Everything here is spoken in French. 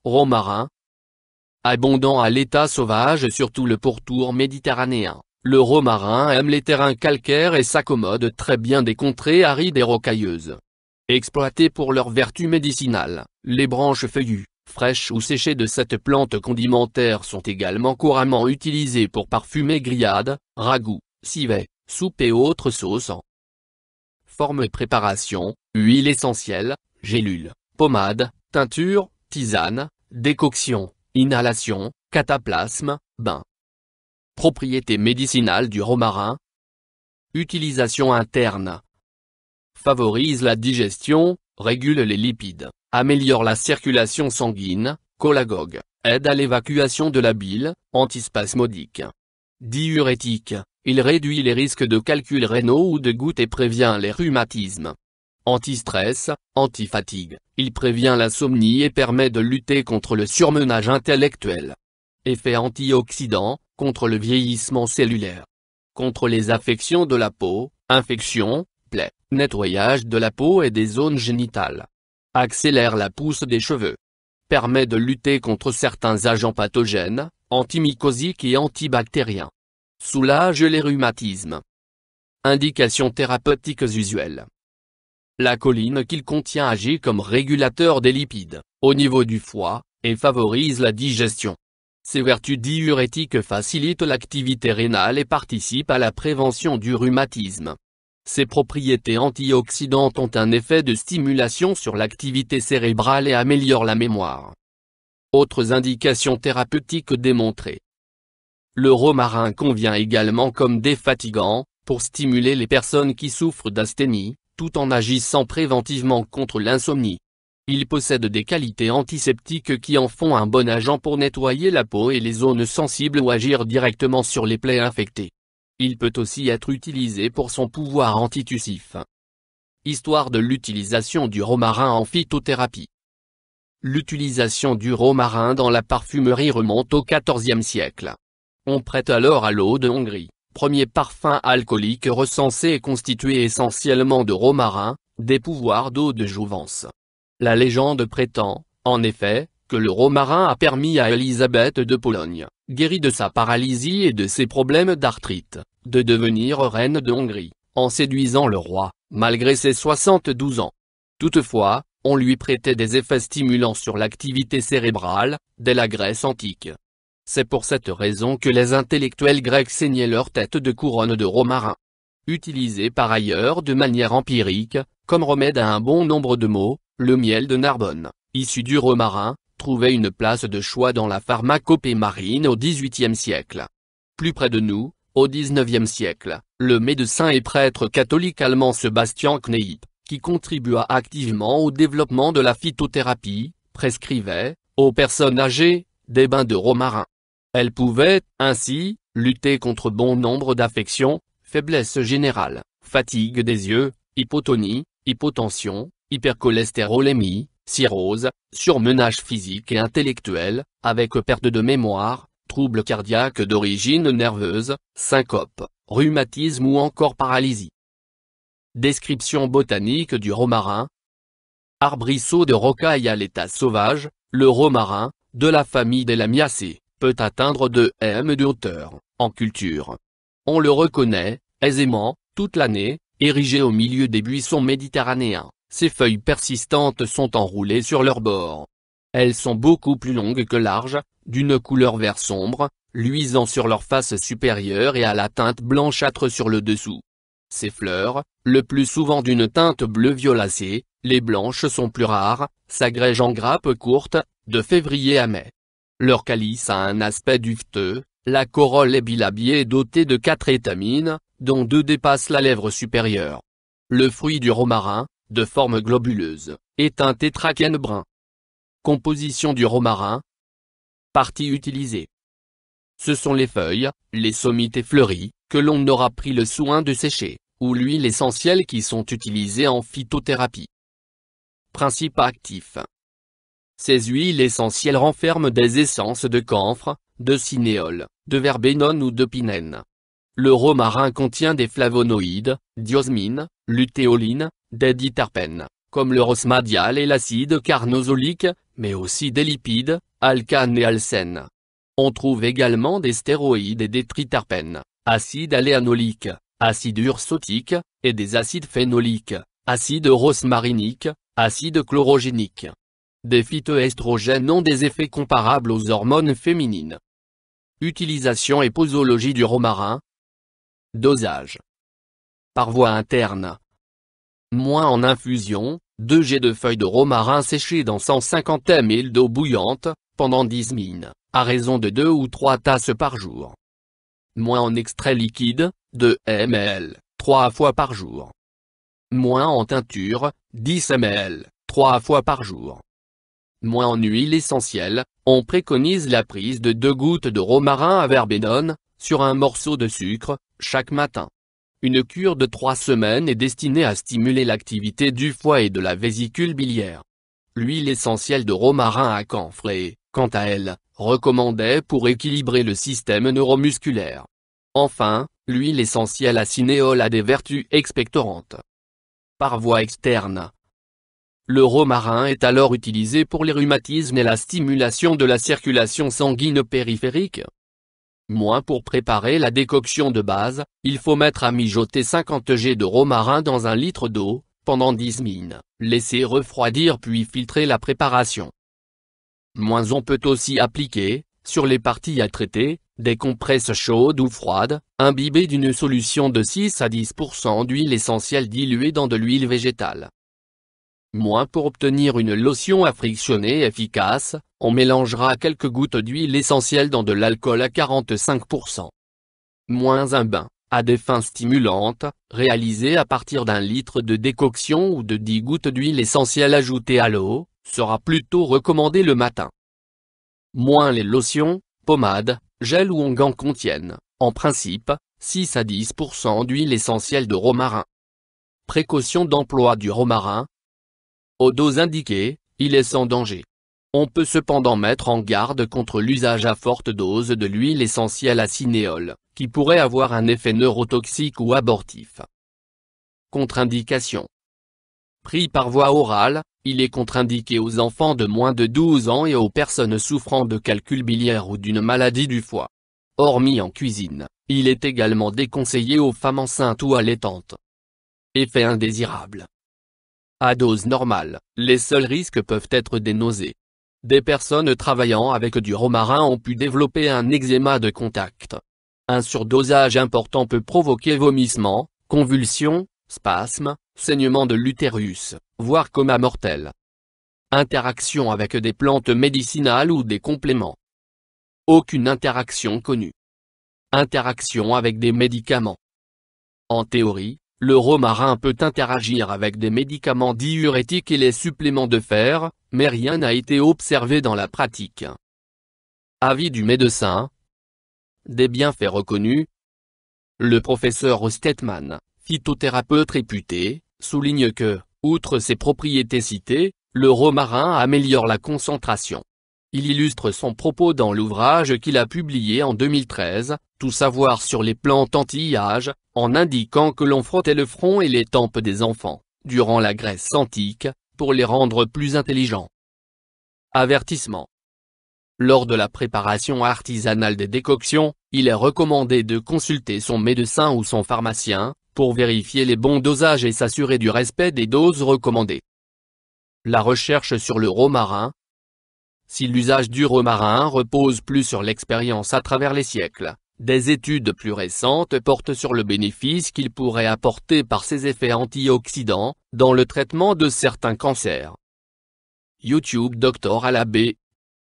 Romarin. Abondant à l'état sauvage surtout le pourtour méditerranéen, le romarin aime les terrains calcaires et s'accommode très bien des contrées arides et rocailleuses. Exploitées pour leurs vertus médicinales, les branches feuillues, fraîches ou séchées de cette plante condimentaire sont également couramment utilisées pour parfumer grillades, ragoûts, civets, soupes et autres sauces. Forme et préparation: huile essentielle, gélules, pommade, teinture, tisane, décoction, inhalation, cataplasme, bain. Propriétés médicinales du romarin. Utilisation interne. Favorise la digestion, régule les lipides, améliore la circulation sanguine, cholagogue, aide à l'évacuation de la bile, antispasmodique. Diurétique, il réduit les risques de calculs rénaux ou de goutte et prévient les rhumatismes. Anti-stress, anti-fatigue, il prévient l'insomnie et permet de lutter contre le surmenage intellectuel. Effet antioxydant, contre le vieillissement cellulaire. Contre les affections de la peau, infections, plaies, nettoyage de la peau et des zones génitales. Accélère la pousse des cheveux. Permet de lutter contre certains agents pathogènes, antimycosiques et antibactériens. Soulage les rhumatismes. Indications thérapeutiques usuelles. La choline qu'il contient agit comme régulateur des lipides, au niveau du foie, et favorise la digestion. Ses vertus diurétiques facilitent l'activité rénale et participent à la prévention du rhumatisme. Ses propriétés antioxydantes ont un effet de stimulation sur l'activité cérébrale et améliorent la mémoire. Autres indications thérapeutiques démontrées. Le romarin convient également comme défatigant, pour stimuler les personnes qui souffrent d'asthénie, tout en agissant préventivement contre l'insomnie. Il possède des qualités antiseptiques qui en font un bon agent pour nettoyer la peau et les zones sensibles ou agir directement sur les plaies infectées. Il peut aussi être utilisé pour son pouvoir antitussif. Histoire de l'utilisation du romarin en phytothérapie. L'utilisation du romarin dans la parfumerie remonte au XIVe siècle. On prête alors à l'eau de Hongrie, premier parfum alcoolique recensé et constitué essentiellement de romarin, des pouvoirs d'eau de jouvence. La légende prétend, en effet, que le romarin a permis à Élisabeth de Pologne, guérie de sa paralysie et de ses problèmes d'arthrite, de devenir reine de Hongrie, en séduisant le roi, malgré ses 72 ans. Toutefois, on lui prêtait des effets stimulants sur l'activité cérébrale, dès la Grèce antique. C'est pour cette raison que les intellectuels grecs ceignaient leur tête de couronne de romarin. Utilisé par ailleurs de manière empirique, comme remède à un bon nombre de maux, le miel de Narbonne, issu du romarin, trouvait une place de choix dans la pharmacopée marine au XVIIIe siècle. Plus près de nous, au XIXe siècle, le médecin et prêtre catholique allemand Sebastian Kneipp, qui contribua activement au développement de la phytothérapie, prescrivait, aux personnes âgées, des bains de romarin. Elles pouvaient, ainsi, lutter contre bon nombre d'affections, faiblesse générale, fatigue des yeux, hypotonie, hypotension, hypercholestérolémie, cirrhose, surmenage physique et intellectuel, avec perte de mémoire, troubles cardiaques d'origine nerveuse, syncope, rhumatisme ou encore paralysie. Description botanique du romarin. Arbrisseau de rocaille à l'état sauvage, le romarin, de la famille des Lamiacées, peut atteindre de m de hauteur, en culture. On le reconnaît, aisément, toute l'année, érigé au milieu des buissons méditerranéens, ses feuilles persistantes sont enroulées sur leurs bords. Elles sont beaucoup plus longues que larges, d'une couleur vert sombre, luisant sur leur face supérieure et à la teinte blanchâtre sur le dessous. Ces fleurs, le plus souvent d'une teinte bleu violacée, les blanches sont plus rares, s'agrègent en grappes courtes, de février à mai. Leur calice a un aspect duveteux, la corolle est bilabiée et dotée de 4 étamines, dont 2 dépassent la lèvre supérieure. Le fruit du romarin, de forme globuleuse, est un tétrachène brun. Composition du romarin. Parties utilisées. Ce sont les feuilles, les sommités fleuries, que l'on aura pris le soin de sécher, ou l'huile essentielle qui sont utilisées en phytothérapie. Principe actif. Ces huiles essentielles renferment des essences de camphre, de cinéole, de verbenone ou de pinène. Le romarin contient des flavonoïdes, diosmine, lutéoline, des diterpènes, comme le rosmadial et l'acide carnosolique, mais aussi des lipides, alcanes et alcènes. On trouve également des stéroïdes et des triterpènes, acide aléanolique, acide ursotique, et des acides phénoliques, acide rosmarinique, acide chlorogénique. Des phytoestrogènes ont des effets comparables aux hormones féminines. Utilisation et posologie du romarin. Dosage. Par voie interne. Moins en infusion, 2 jets de feuilles de romarin séchées dans 150 ml d'eau bouillante, pendant 10 min, à raison de 2 ou 3 tasses par jour. Moins en extrait liquide, 2 ml, 3 fois par jour. Moins en teinture, 10 ml, 3 fois par jour. Moins en huile essentielle, on préconise la prise de 2 gouttes de romarin à verbenone, sur un morceau de sucre, chaque matin. Une cure de 3 semaines est destinée à stimuler l'activité du foie et de la vésicule biliaire. L'huile essentielle de romarin à camphre est, quant à elle, recommandée pour équilibrer le système neuromusculaire. Enfin, l'huile essentielle à cinéole a des vertus expectorantes. Par voie externe. Le romarin est alors utilisé pour les rhumatismes et la stimulation de la circulation sanguine périphérique. Moins pour préparer la décoction de base, il faut mettre à mijoter 50 g de romarin dans 1 litre d'eau, pendant 10 min, laisser refroidir puis filtrer la préparation. Moins on peut aussi appliquer, sur les parties à traiter, des compresses chaudes ou froides, imbibées d'une solution de 6 à 10% d'huile essentielle diluée dans de l'huile végétale. Moins pour obtenir une lotion à frictionner efficace, on mélangera quelques gouttes d'huile essentielle dans de l'alcool à 45%. Moins un bain, à des fins stimulantes, réalisé à partir d'1 litre de décoction ou de 10 gouttes d'huile essentielle ajoutées à l'eau, sera plutôt recommandé le matin. Moins les lotions, pommades, gels ou onguents contiennent, en principe, 6 à 10% d'huile essentielle de romarin. Précaution d'emploi du romarin. Aux doses indiquées, il est sans danger. On peut cependant mettre en garde contre l'usage à forte dose de l'huile essentielle à cinéole, qui pourrait avoir un effet neurotoxique ou abortif. Contre-indication. Pris par voie orale, il est contre-indiqué aux enfants de moins de 12 ans et aux personnes souffrant de calcul biliaire ou d'une maladie du foie. Hormis en cuisine, il est également déconseillé aux femmes enceintes ou allaitantes. Effet indésirable. À dose normale, les seuls risques peuvent être des nausées. Des personnes travaillant avec du romarin ont pu développer un eczéma de contact. Un surdosage important peut provoquer vomissements, convulsions, spasmes, saignement de l'utérus, voire coma mortel. Interaction avec des plantes médicinales ou des compléments. Aucune interaction connue. Interaction avec des médicaments. En théorie, le romarin peut interagir avec des médicaments diurétiques et les suppléments de fer, mais rien n'a été observé dans la pratique. Avis du médecin. Des bienfaits reconnus. Le professeur Ostetman, phytothérapeute réputé, souligne que, outre ses propriétés citées, le romarin améliore la concentration. Il illustre son propos dans l'ouvrage qu'il a publié en 2013, Tout savoir sur les plantes anti-âge, en indiquant que l'on frottait le front et les tempes des enfants, durant la Grèce antique, pour les rendre plus intelligents. Avertissement. Lors de la préparation artisanale des décoctions, il est recommandé de consulter son médecin ou son pharmacien, pour vérifier les bons dosages et s'assurer du respect des doses recommandées. La recherche sur le romarin. Si l'usage du romarin repose plus sur l'expérience à travers les siècles, des études plus récentes portent sur le bénéfice qu'il pourrait apporter par ses effets antioxydants, dans le traitement de certains cancers. YouTube Dr Alabé.